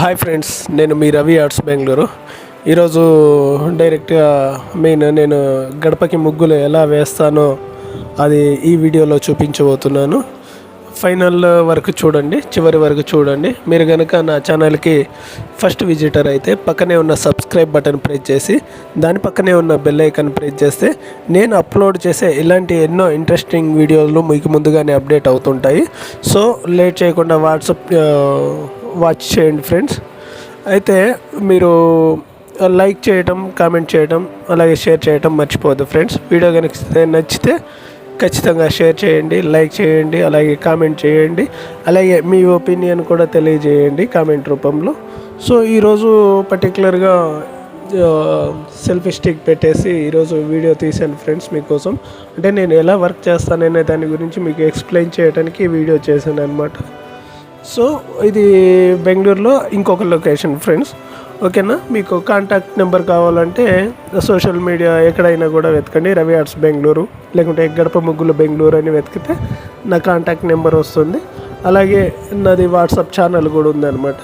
Hi friends, నేను మీ Ravi arts Bengaluru. ఈరోజు డైరెక్ట్గా నేను గడపకి ముగ్గులు ఎలా వేస్తానో అది ఈ వీడియోలో చూపించబోతున్నాను. ఫైనల్ వరకు చూడండి, చివరి వరకు చూడండి. మీరు కనుక నా ఛానల్కి ఫస్ట్ విజిటర్ అయితే పక్కనే ఉన్న సబ్స్క్రైబ్ బటన్ ప్రెస్ చేసి దాని పక్కనే ఉన్న బెల్ ఐకాన్ ప్రెస్ చేస్తే నేను అప్లోడ్ చేసే ఇలాంటి ఎన్నో ఇంట్రెస్టింగ్ వీడియోలు మీకు ముందుగానే అప్డేట్ అవుతుంటాయి. సో లేట్ చేయకుండా వాచ్ చేయండి ఫ్రెండ్స్. అయితే మీరు లైక్ చేయటం, కామెంట్ చేయటం, అలాగే షేర్ చేయటం మర్చిపోవద్దు ఫ్రెండ్స్. వీడియో కనుక నచ్చితే ఖచ్చితంగా షేర్ చేయండి, లైక్ చేయండి, అలాగే కామెంట్ చేయండి. అలాగే మీ ఒపీనియన్ కూడా తెలియజేయండి కామెంట్ రూపంలో. సో ఈరోజు పర్టికులర్గా సెల్ఫీ స్టిక్ పెట్టేసి ఈరోజు వీడియో తీశాను ఫ్రెండ్స్ మీకోసం. అంటే నేను ఎలా వర్క్ చేస్తాననే దాని గురించి మీకు ఎక్స్ప్లెయిన్ చేయడానికి వీడియో చేశాను అనమాట. సో ఇది బెంగళూరులో ఇంకొక లొకేషన్ ఫ్రెండ్స్, ఓకేనా. మీకు కాంటాక్ట్ నెంబర్ కావాలంటే సోషల్ మీడియా ఎక్కడైనా కూడా వెతకండి, రవి ఆర్ట్స్ బెంగళూరు లేకుంటే గడప ముగ్గులు బెంగళూరు అని వెతికితే నా కాంటాక్ట్ నెంబర్ వస్తుంది. అలాగే నాది వాట్సాప్ ఛానల్ కూడా ఉందన్నమాట.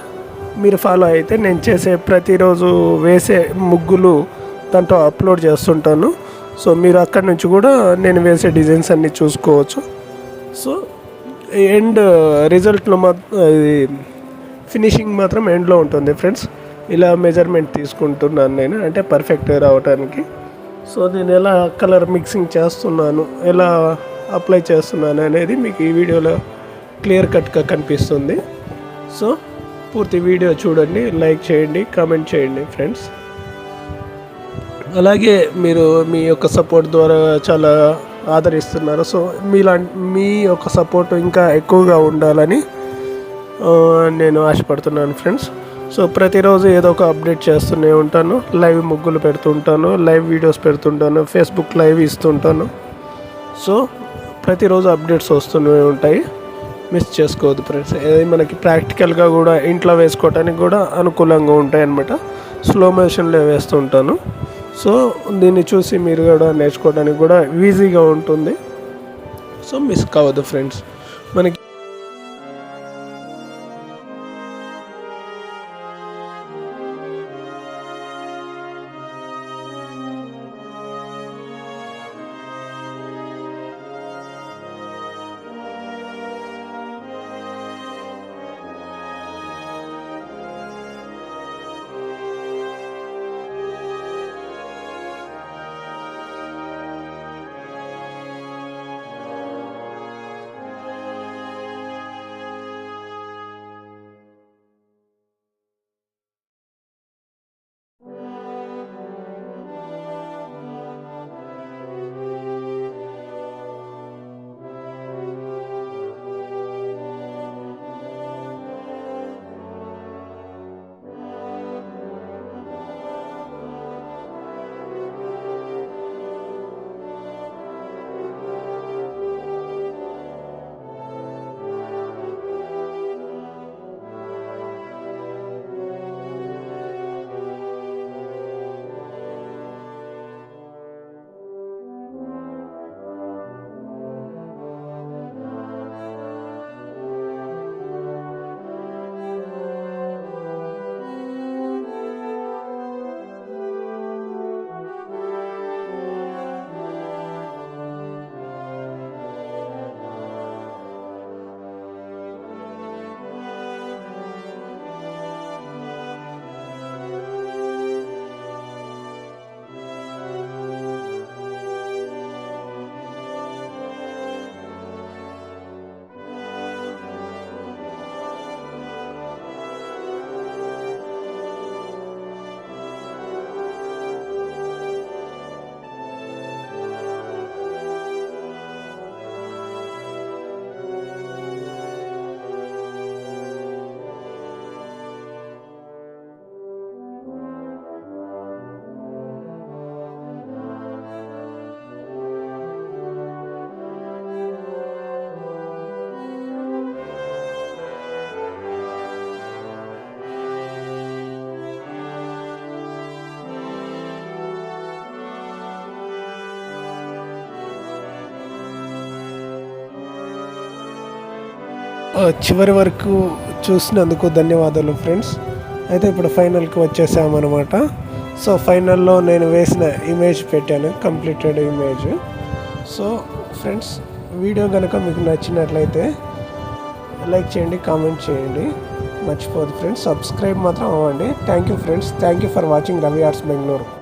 మీరు ఫాలో అయితే నేను చేసే ప్రతిరోజు వేసే ముగ్గులు దాంట్లో అప్లోడ్ చేస్తుంటాను. సో మీరు అక్కడి నుంచి కూడా నేను వేసే డిజైన్స్ అన్నీ చూసుకోవచ్చు. సో ఎండ్ రిజల్ట్లో ఇది ఫినిషింగ్ మాత్రం ఎండ్లో ఉంటుంది ఫ్రెండ్స్. ఇలా మెజర్మెంట్ తీసుకుంటున్నాను నేను, అంటే పర్ఫెక్ట్గా రావడానికి. సో నేను ఎలా కలర్ మిక్సింగ్ చేస్తున్నాను, ఎలా అప్లై చేస్తున్నాను అనేది మీకు ఈ వీడియోలో క్లియర్ కట్గా కనిపిస్తుంది. సో పూర్తి వీడియో చూడండి, లైక్ చేయండి, కామెంట్ చేయండి ఫ్రెండ్స్. అలాగే మీరు మీ యొక్క సపోర్ట్ ద్వారా చాలా ఆదరిస్తున్నారు. సో మీ యొక్క సపోర్ట్ ఇంకా ఎక్కువగా ఉండాలని నేను ఆశపడుతున్నాను ఫ్రెండ్స్. సో ప్రతిరోజు ఏదో ఒక అప్డేట్ చేస్తూనే ఉంటాను. లైవ్ ముగ్గులు పెడుతుంటాను, లైవ్ వీడియోస్ పెడుతుంటాను, ఫేస్బుక్ లైవ్ ఇస్తుంటాను. సో ప్రతిరోజు అప్డేట్స్ వస్తూనే ఉంటాయి, మిస్ చేసుకోవద్దు ఫ్రెండ్స్. అది మనకి ప్రాక్టికల్గా కూడా ఇంట్లో వేసుకోవడానికి కూడా అనుకూలంగా ఉంటాయి అన్నమాట. స్లో మోషన్లో వేస్తుంటాను. సో దీన్ని చూసి మీరు కూడా నేర్చుకోవడానికి కూడా ఈజీగా ఉంటుంది. సో మిస్ కావద్దు ఫ్రెండ్స్. మనకి చివరి వరకు చూసినందుకు ధన్యవాదాలు ఫ్రెండ్స్. అయితే ఇప్పుడు ఫైనల్కి వచ్చేసామన్నమాట. సో ఫైనల్లో నేను వేసిన ఇమేజ్ పెట్టాను, completed image. So friends, video కనుక మీకు నచ్చినట్లయితే లైక్ చేయండి, కామెంట్ చేయండి, మర్చిపోదు ఫ్రెండ్స్. సబ్స్క్రైబ్ మాత్రం అవ్వండి. Thank you friends. Thank you for watching Ravi arts Bengaluru.